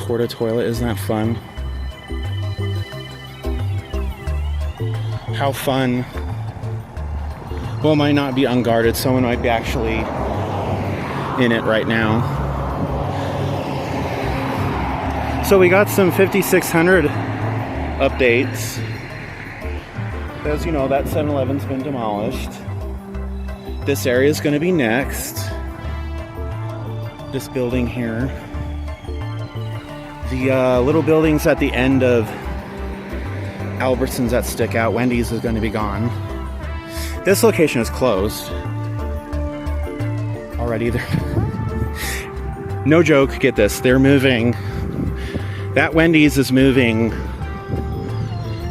porta toilet. Isn't that fun? How fun. Well, it might not be unguarded. Someone might be actually in it right now. So we got some 5600 updates. As you know, that 7-Eleven's been demolished. This area is going to be next. This building here. The little buildings at the end of Albertsons that stick out. Wendy's is going to be gone. This location is closed already. No joke, get this. They're moving. That Wendy's is moving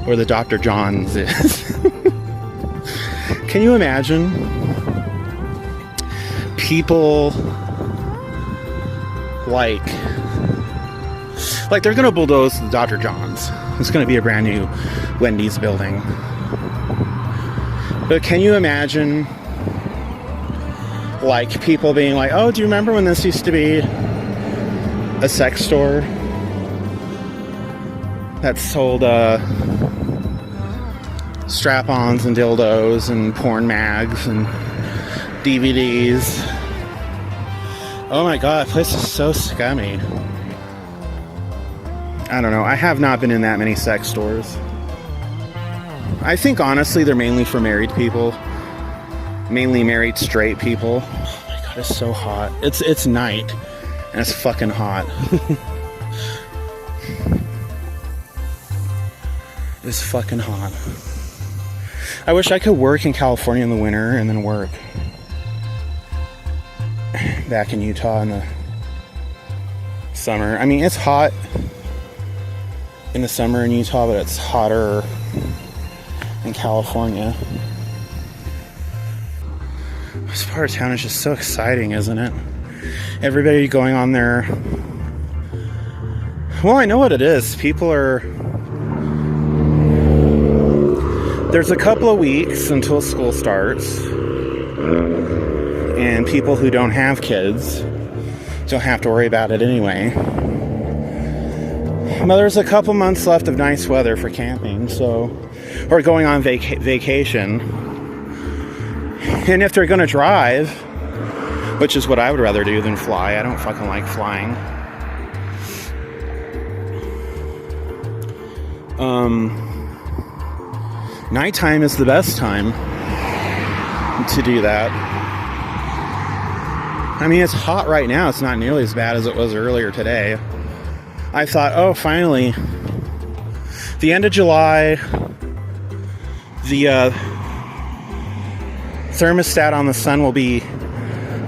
where the Dr. John's is. Can you imagine people like they're gonna bulldoze the Dr. John's. It's gonna be a brand new Wendy's building. But can you imagine like people being like, oh, do you remember when this used to be a sex store that sold strap-ons and dildos and porn mags and DVDs? Oh my god, that place is so scummy. I don't know. I have not been in that many sex stores. I think honestly they're mainly for married people. Mainly married straight people. Oh my god, it's so hot. It's night and it's fucking hot. It's fucking hot. I wish I could work in California in the winter and then work back in Utah in the summer. I mean, it's hot in the summer in Utah, but it's hotter in California. This part of town is just so exciting, isn't it? Everybody going on there. Well, I know what it is. People are... There's a couple of weeks until school starts. And people who don't have kids don't have to worry about it anyway. Well, there's a couple months left of nice weather for camping, so... Or going on vacation. And if they're gonna drive, which is what I would rather do than fly. I don't fucking like flying. Nighttime is the best time to do that. I mean, it's hot right now. It's not nearly as bad as it was earlier today. I thought, oh, finally, the end of July, the thermostat on the sun will be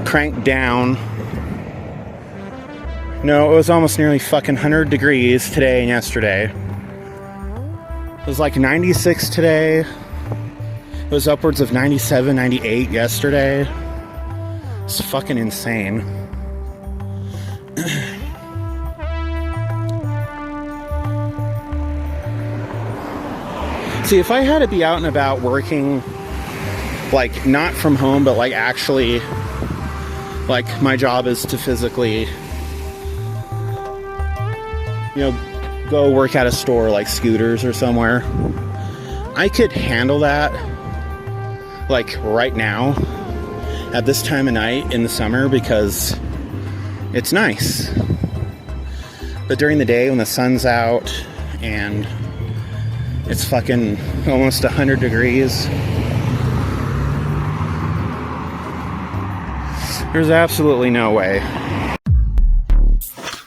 cranked down. No, it was almost nearly fucking 100 degrees today and yesterday. It was like 96 today. It was upwards of 97, 98 yesterday. It's fucking insane. See, if I had to be out and about working, like, not from home, but, like, actually, like, my job is to physically, you know, go work at a store like Scooters or somewhere, I could handle that, like, right now, at this time of night in the summer, because it's nice. But during the day when the sun's out and it's fucking almost 100 degrees, there's absolutely no way.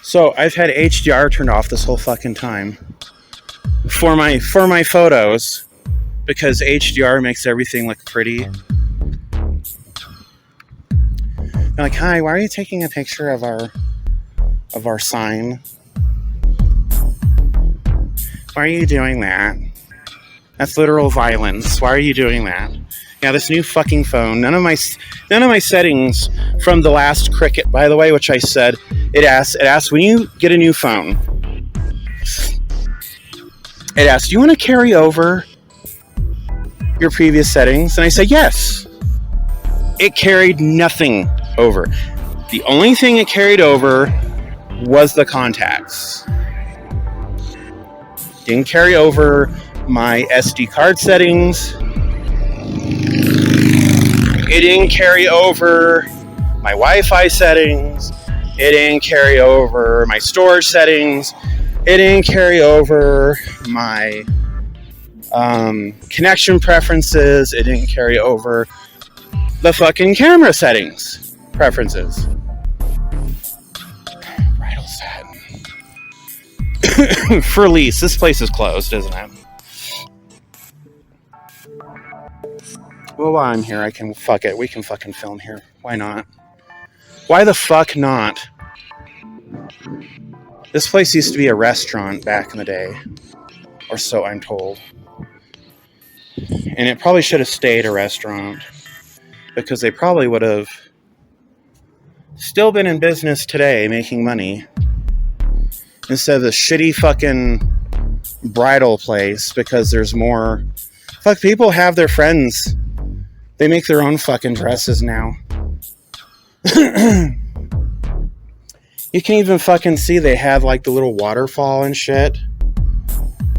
So I've had HDR turned off this whole fucking time for my photos, because HDR makes everything look pretty. They're like, hi, why are you taking a picture of our sign? Why are you doing that? That's literal violence. Why are you doing that? Yeah, this new fucking phone. None of my settings from the last Cricket, by the way, which I said, it asks when you get a new phone. It asks, do you want to carry over your previous settings? And I say yes. It carried nothing over. The only thing it carried over was the contacts. Didn't carry over my SD card settings. It didn't carry over my Wi-Fi settings. It didn't carry over my storage settings. It didn't carry over my connection preferences. It didn't carry over the fucking camera settings preferences. Bridal satin. For lease. This place is closed, isn't it? Well, while I'm here, I can fuck it. We can fucking film here. Why not? Why the fuck not? This place used to be a restaurant back in the day. Or so I'm told. And it probably should have stayed a restaurant. Because they probably would have still been in business today, making money. Instead of the shitty fucking bridal place. Because there's more... Fuck, people have their friends... They make their own fucking dresses now. You can even fucking see they had like the little waterfall and shit.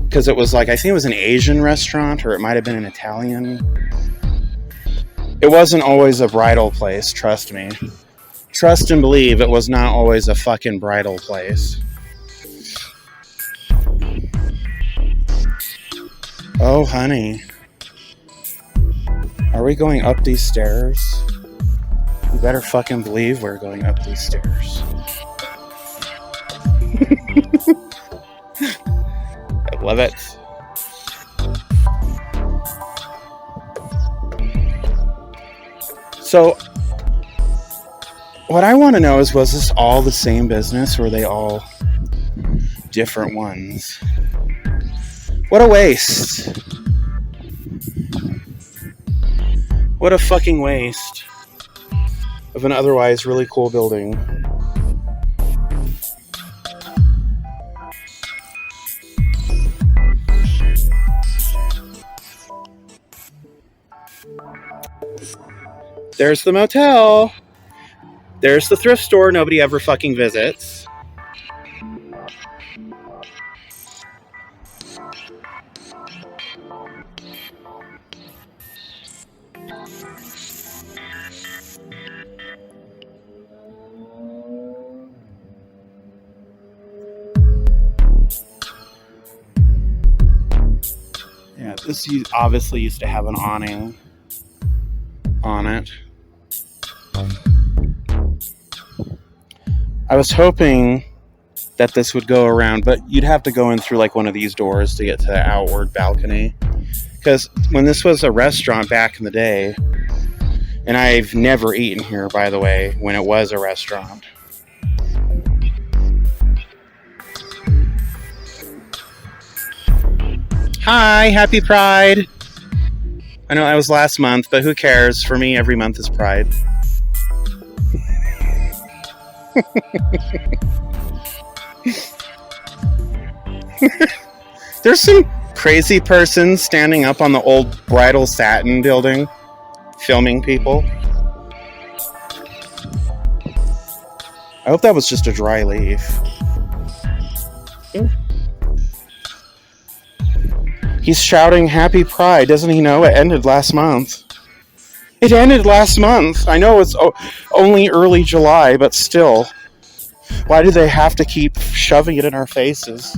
Because it was like, I think it was an Asian restaurant, or it might have been an Italian. It wasn't always a bridal place, trust me. Trust and believe it was not always a fucking bridal place. Oh, honey. Are we going up these stairs? You better fucking believe we're going up these stairs. I love it. So, what I want to know is, was this all the same business, or were they all different ones? What a waste. What a fucking waste of an otherwise really cool building. There's the motel. There's the thrift store nobody ever fucking visits. This obviously used to have an awning on it. I was hoping that this would go around, but you'd have to go in through like one of these doors to get to the outward balcony. Because when this was a restaurant back in the day, and I've never eaten here, by the way, when it was a restaurant. Hi, happy Pride. I know that was last month, but who cares? For me, every month is Pride. There's some crazy person standing up on the old Bridal Satin building, filming people. I hope that was just a dry leaf. He's shouting Happy Pride. Doesn't he know it ended last month? It ended last month. I know it's only early July, but still. Why do they have to keep shoving it in our faces?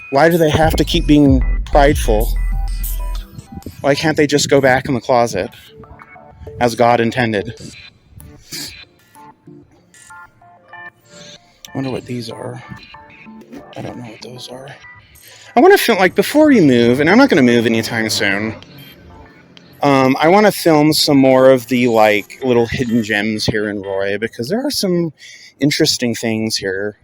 Why do they have to keep being prideful? Why can't they just go back in the closet? As God intended. I wonder what these are. I don't know what those are. I want to film, like, before you move, and I'm not going to move anytime soon. I want to film some more of the, like, little hidden gems here in Roy, because there are some interesting things here.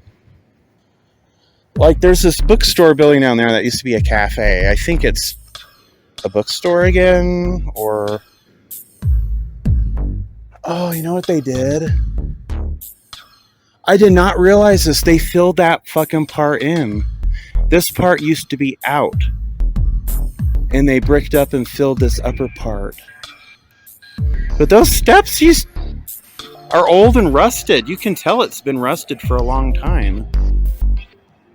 Like, there's this bookstore building down there that used to be a cafe. I think it's a bookstore again, or... Oh, you know what they did? I did not realize this. They filled that fucking part in. This part used to be out. And they bricked up and filled this upper part. But those steps are old and rusted. You can tell it's been rusted for a long time.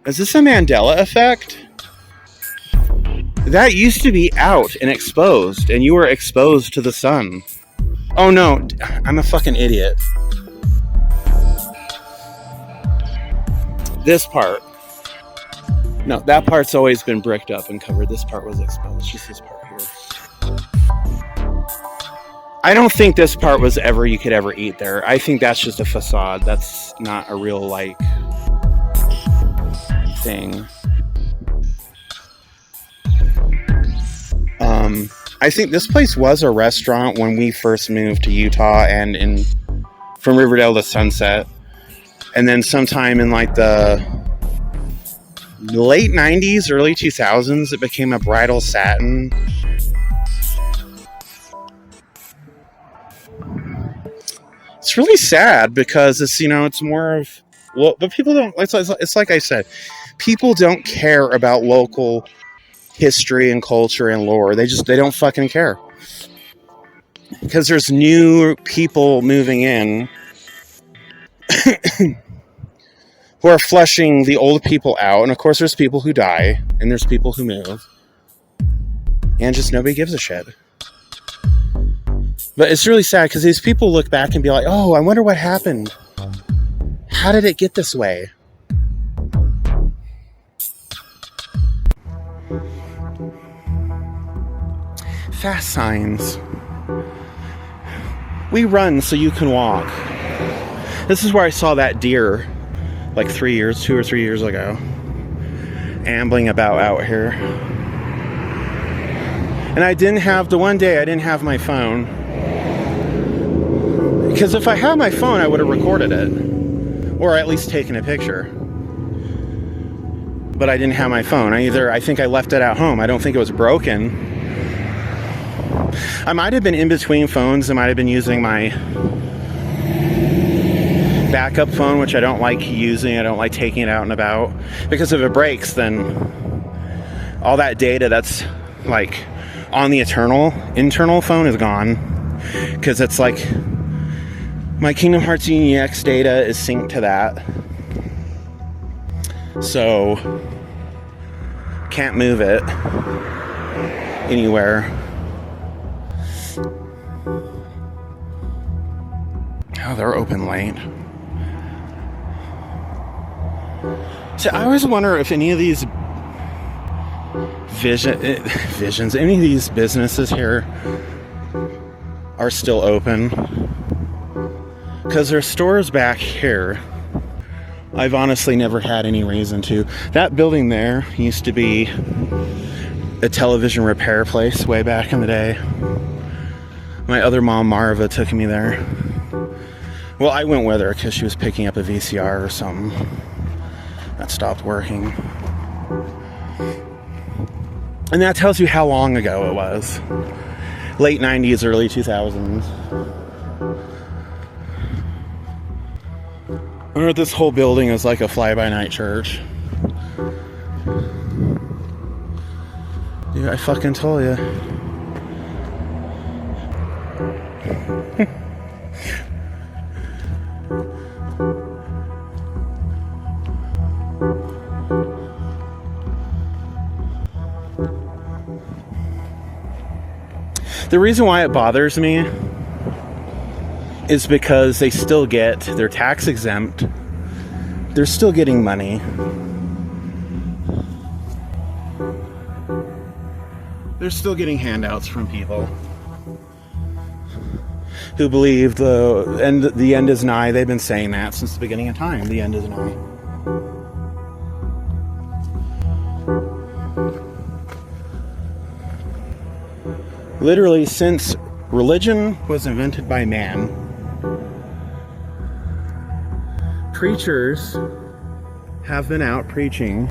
Is this a Mandela effect? That used to be out and exposed, and you were exposed to the sun. Oh no, I'm a fucking idiot. This part. No, that part's always been bricked up and covered. This part was exposed. Just this part here. I don't think this part was ever, you could ever eat there. I think that's just a facade. That's not a real, like, thing. I think this place was a restaurant when we first moved to Utah and from Riverdale to Sunset. And then sometime in like the late 90s, early 2000s, it became a Bridal Satin. It's really sad because it's, you know, it's more of, well, but people don't, it's like I said, people don't care about local history and culture and lore. They don't fucking care. Because there's new people moving in who are flushing the old people out. And of course there's people who die and there's people who move. And just nobody gives a shit. But it's really sad because these people look back and be like, oh, I wonder what happened. How did it get this way? Fast signs. We run so you can walk. This is where I saw that deer like 2 or 3 years ago, ambling about out here. And I didn't have my phone, because if I had my phone I would have recorded it or at least taken a picture. But I didn't have my phone. I think I left it at home. I don't think it was broken. I might have been in between phones. I might have been using my backup phone, which I don't like using. I don't like taking it out and about, because if it breaks, then all that data that's like on the internal phone is gone, because it's like my Kingdom Hearts Union EX data is synced to that, so can't move it anywhere. Oh, they're open late. So I always wonder if any of these visions, any of these businesses here are still open. Because there's stores back here. I've honestly never had any reason to. That building there used to be a television repair place way back in the day. My other mom, Marva, took me there. Well, I went with her because she was picking up a VCR or something that stopped working. And that tells you how long ago it was. Late 90s, early 2000s. I wonder if this whole building is like a fly-by-night church. Dude, I fucking told you. The reason why it bothers me is because they still get, they're tax exempt. They're still getting money. They're still getting handouts from people who believe the end is nigh. They've been saying that since the beginning of time. The end is nigh. Literally, since religion was invented by man, preachers have been out preaching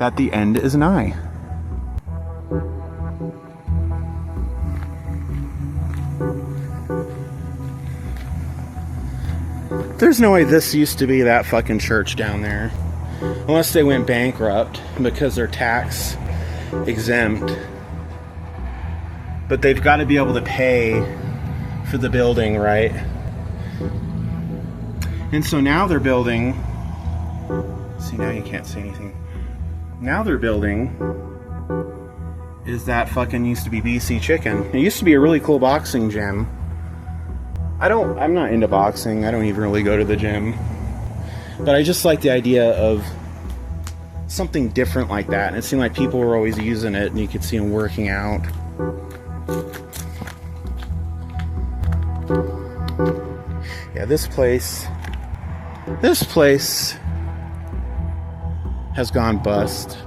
that the end is nigh. There's no way this used to be that fucking church down there. Unless they went bankrupt because they're tax exempt. But they've got to be able to pay for the building, right? And so now they're building, see, now you can't see anything. Now they're building is that fucking used to be BC Chicken. It used to be a really cool boxing gym. I'm not into boxing. I don't even really go to the gym. But I just like the idea of something different like that. And it seemed like people were always using it and you could see them working out. Yeah, this place has gone bust.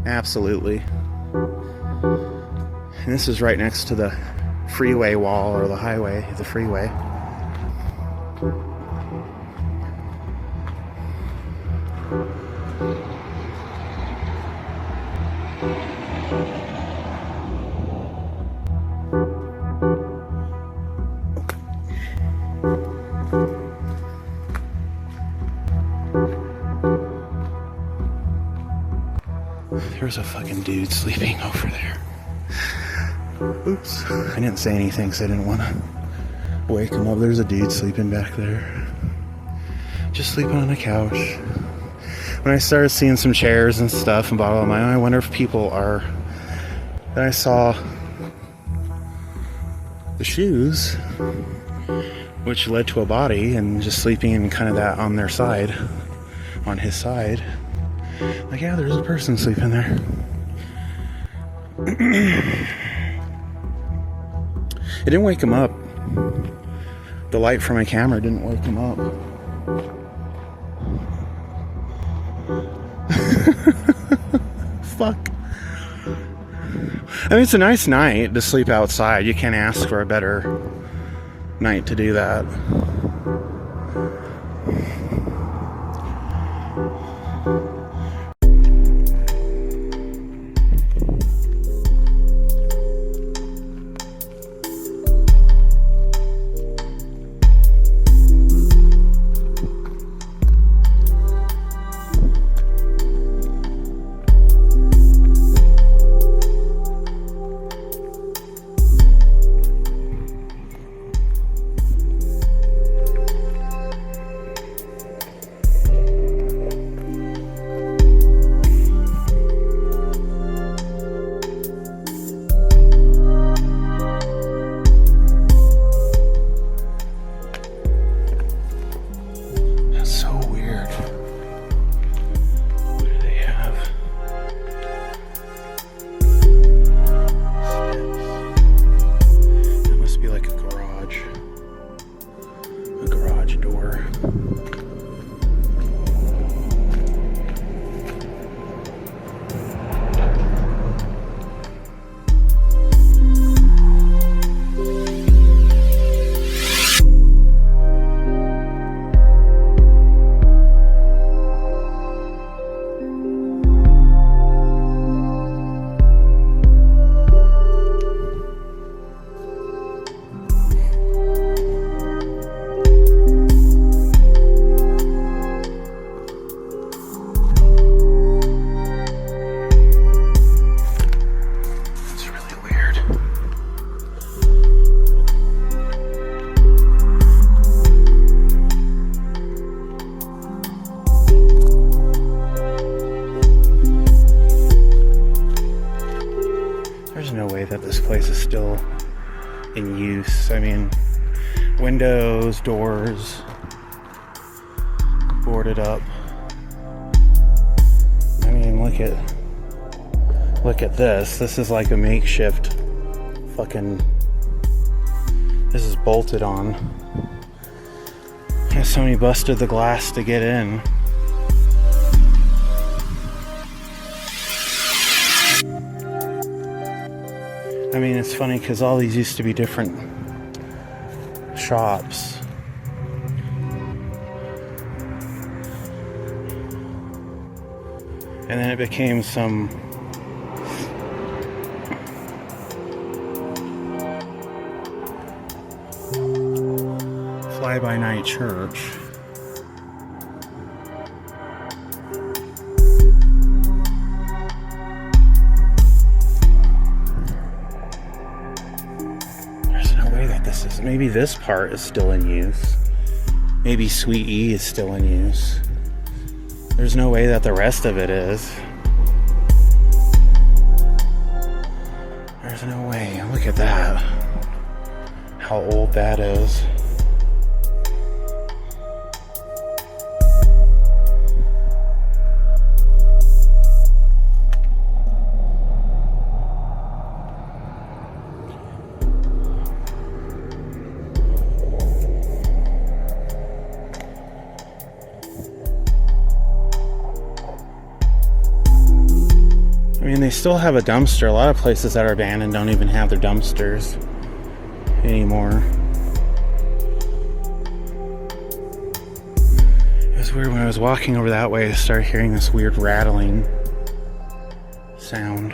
Absolutely. And this is right next to the freeway wall, or the highway, the freeway. There's a fucking dude sleeping over there. Oops. I didn't say anything because I didn't want to wake him up. There's a dude sleeping back there. Just sleeping on a couch. When I started seeing some chairs and stuff and blah, blah, blah, I wonder if people are... Then I saw the shoes, which led to a body, and just sleeping in kind of that on their side, on his side. Like, yeah, there's a person sleeping there. It didn't wake him up. The light from my camera didn't wake him up. Fuck. I mean, it's a nice night to sleep outside. You can't ask for a better night to do that. That this place is still in use. I mean, windows, doors, boarded up. I mean, look at this. This is like a makeshift fucking... This is bolted on. And somebody busted the glass to get in. I mean, it's funny because all these used to be different shops. And then it became some fly-by-night church. Maybe this part is still in use. Maybe Suite E is still in use. There's no way that the rest of it is. There's no way. Look at that. How old that is. I mean, they still have a dumpster. A lot of places that are abandoned don't even have their dumpsters anymore. It was weird when I was walking over that way, I started hearing this weird rattling sound.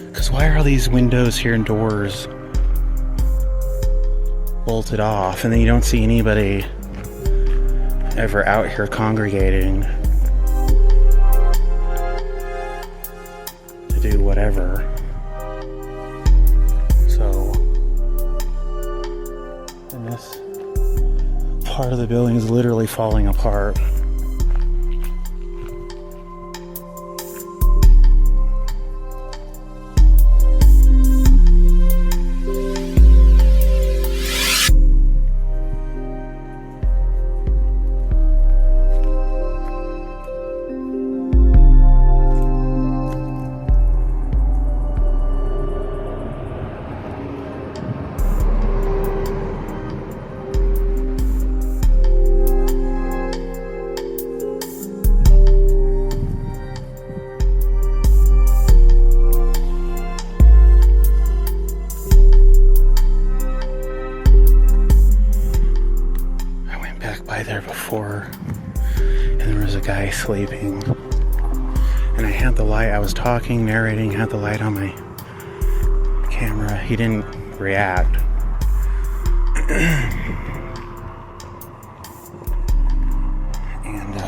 Because why are these windows here and doors bolted off, and then you don't see anybody ever out here congregating to do whatever? So, and this part of the building is literally falling apart. There before, and there was a guy sleeping, and I had the light. I was talking, narrating, had the light on my camera. He didn't react. And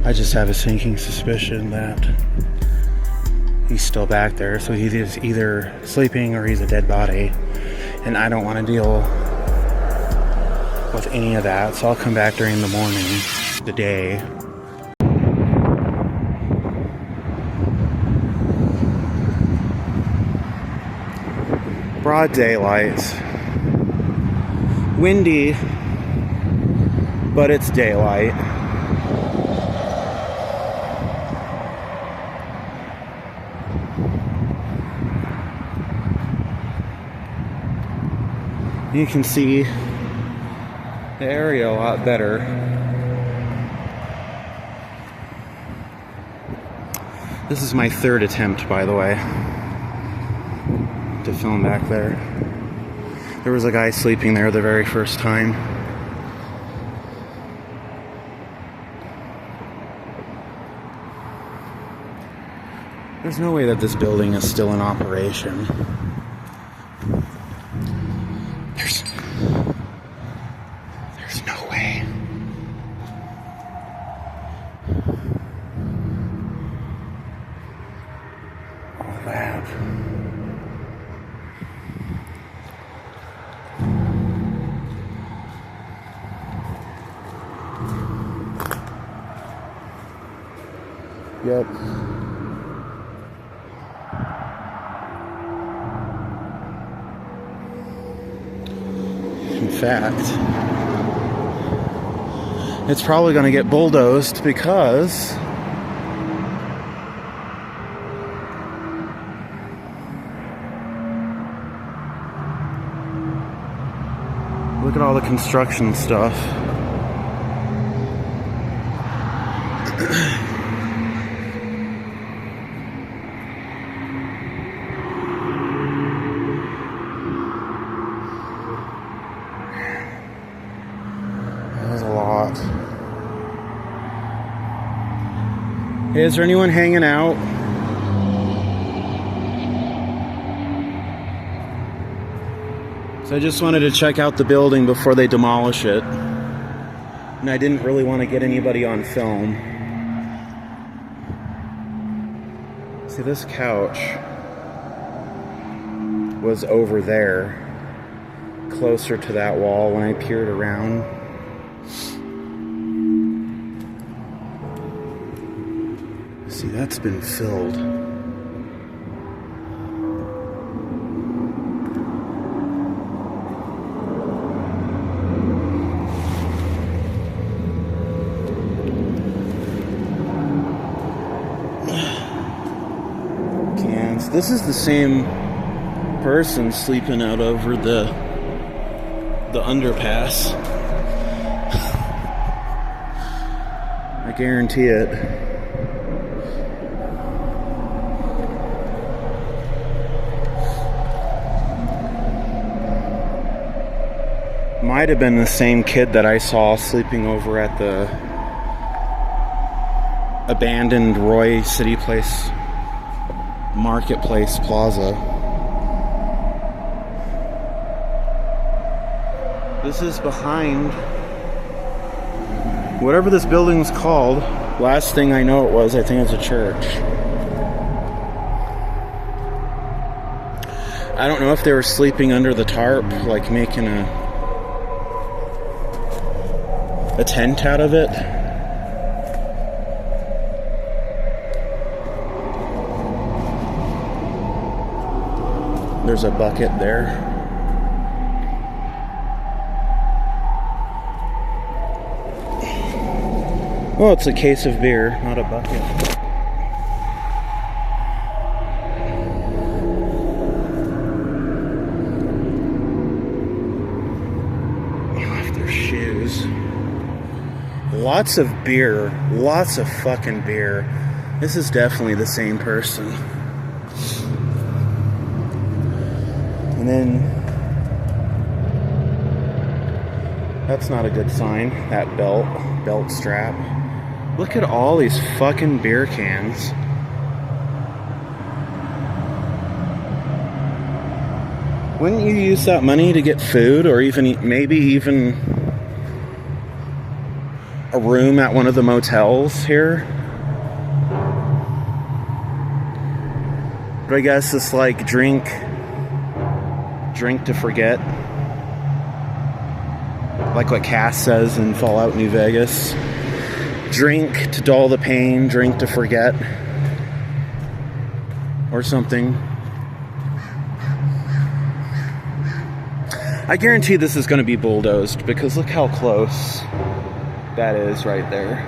I just have a sinking suspicion that he's still back there, so he's either sleeping or he's a dead body. And I don't want to deal with any of that, so I'll come back during the morning, the day. Broad daylight. Windy, but it's daylight. You can see the area a lot better. This is my third attempt, by the way, to film back there. There was a guy sleeping there the very first time. There's no way that this building is still in operation. There's no way. All that. Yep. In fact, it's probably going to get bulldozed because look at all the construction stuff. Is there anyone hanging out? So I just wanted to check out the building before they demolish it. And I didn't really want to get anybody on film. See, this couch was over there, closer to that wall when I peered around. See, that's been filled. Cans. This is the same person sleeping out over the underpass. I guarantee it. Might have been the same kid that I saw sleeping over at the abandoned Roy City Place Marketplace Plaza. This is behind whatever this building's called. Last thing I know it was, I think it's a church. I don't know if they were sleeping under the tarp, like making a tent out of it. There's a bucket there. Well, it's a case of beer, not a bucket. They left their shoes. Lots of beer. Lots of fucking beer. This is definitely the same person. And then... that's not a good sign. That belt strap. Look at all these fucking beer cans. Wouldn't you use that money to get food, or maybe even a room at one of the motels here? But I guess it's like drink to forget. Like what Cass says in Fallout New Vegas. Drink to dull the pain, drink to forget. Or something. I guarantee this is going to be bulldozed, because look how close that is right there.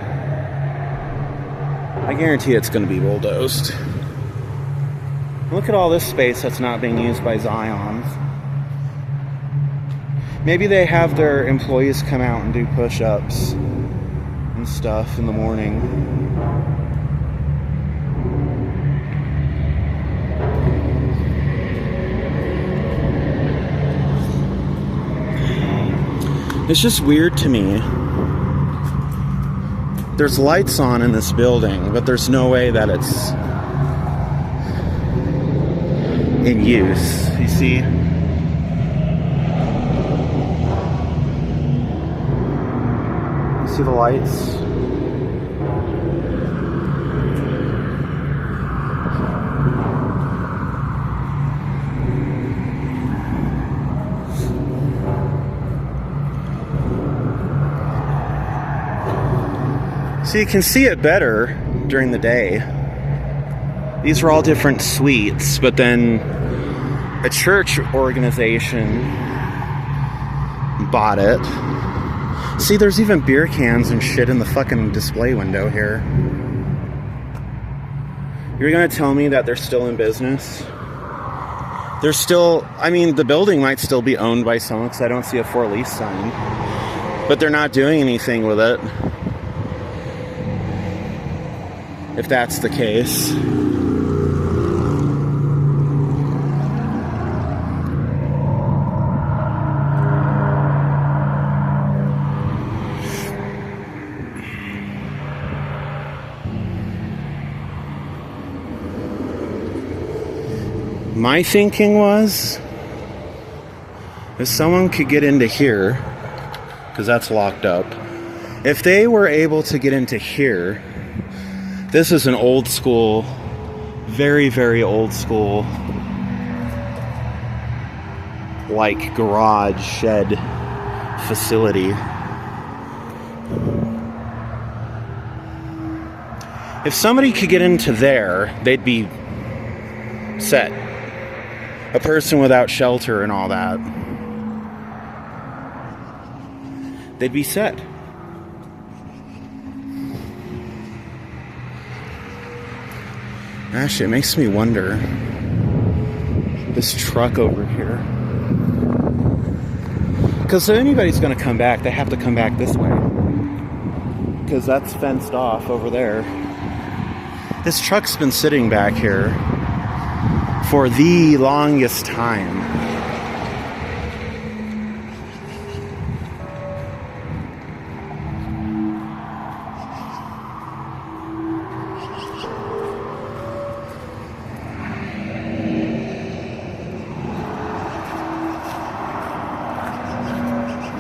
I guarantee it's going to be bulldozed. Look at all this space that's not being used by Zions. Maybe they have their employees come out and do push-ups and stuff in the morning. It's just weird to me. There's lights on in this building, but there's no way that it's in use. You see? You see the lights? So you can see it better during the day. These are all different suites, but then a church organization bought it. See, there's even beer cans and shit in the fucking display window here. You're gonna tell me that they're still in business? They're still, I mean, the building might still be owned by someone because I don't see a for lease sign. But they're not doing anything with it. If that's the case. My thinking was, if someone could get into here, because that's locked up, if they were able to get into here, this is an old school very, very old school, like garage shed facility. If somebody could get into there, they'd be set. A person without shelter and all that, they'd be set. Actually, it makes me wonder, this truck over here, because if anybody's going to come back, they have to come back this way, because that's fenced off over there. This truck's been sitting back here for the longest time.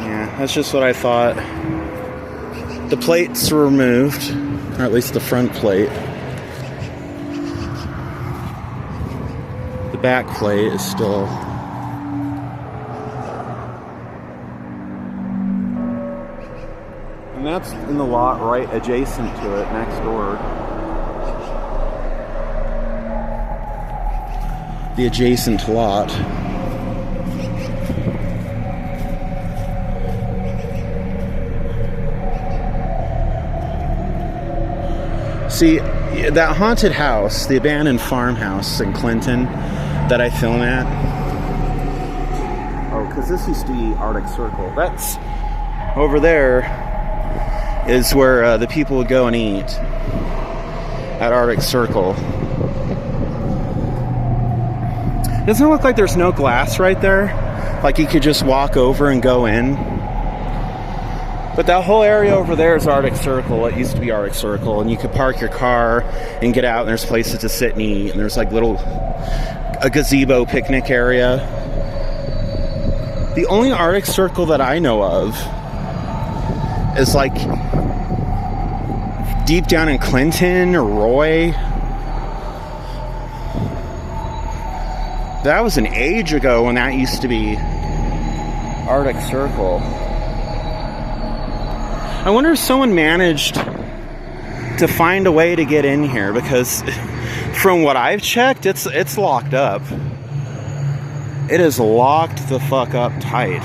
Yeah, that's just what I thought. The plates were removed, or at least the front plate. The back plate is still. And that's in the lot right adjacent to it, next door. The adjacent lot. See, that haunted house, the abandoned farmhouse in Clinton that I film at. Oh, because this used to be Arctic Circle. That's over there is where the people would go and eat at Arctic Circle. Doesn't it look like there's no glass right there? Like you could just walk over and go in? But that whole area over there is Arctic Circle. It used to be Arctic Circle, and you could park your car and get out, and there's places to sit and eat, and there's like a gazebo picnic area. The only Arctic Circle that I know of is like deep down in Clinton or Roy. That was an age ago when that used to be Arctic Circle. I wonder if someone managed to find a way to get in here, because from what I've checked, it's locked up. It is locked the fuck up tight.